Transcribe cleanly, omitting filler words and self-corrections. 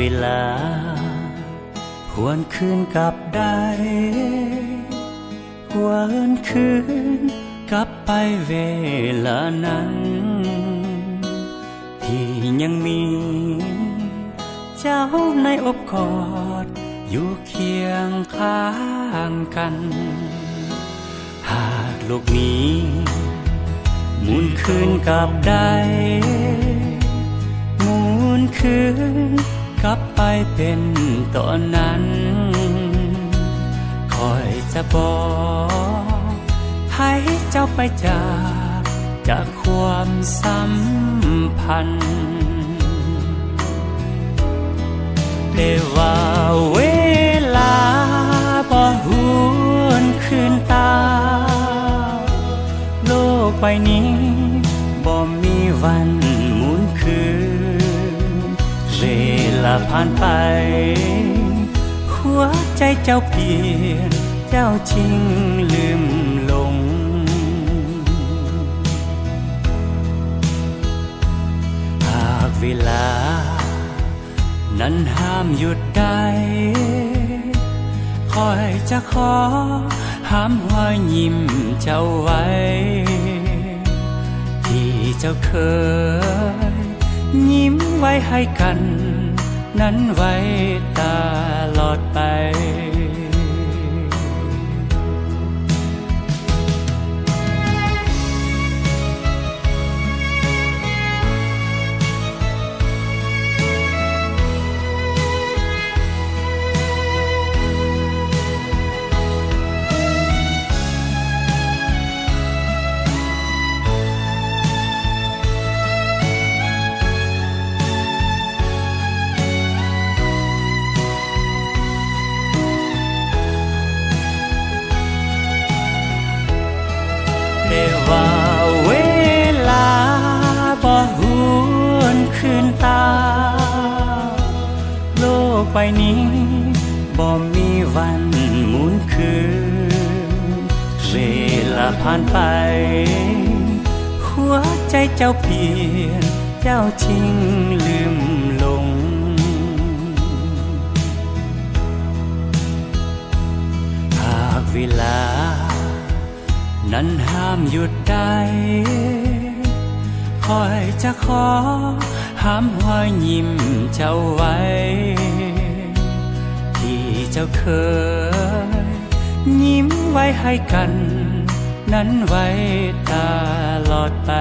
เวลาหวนคืนกลับได้หวนคืนกลับไปเวลานั้นที่ยังมีเจ้าในอบกอดอยู่เคียงข้างกันหากโลกนี้หมุนคืนกลับได้หมุนคืนกลับไปเป็นตอนนั้นคอยจะบอกให้เจ้าไปจากความสัมพันธ์แต่ว่าเวลาบ่หวนคืนตาโลกใบนี้บ่มีวันหมุนคืนเวลาผ่านไปหัวใจเจ้าเปลี่ยนเจ้าชิงลืมลงหากเวลานั้นห้ามหยุดได้คอยจะขอห้ามรอยยิ้มเจ้าไว้ที่เจ้าเคยยิ้มไว้ให้กันนั้นไว้ตลอดไปแต่ว่าเวลาบ่หวนคืนตาโลกใบนี้บ่มีวันหมุนคืนเวลาผ่านไปหัวใจเจ้าเปลี่ยนเจ้าทิ้งลืมลงหากเวลานั้นห้ามหยุดได้คอยจะขอห้ามรอยยิ้มเจ้าไว้ที่เจ้าเคยยิ้มไว้ให้กันนั้นไว้ตลอดไป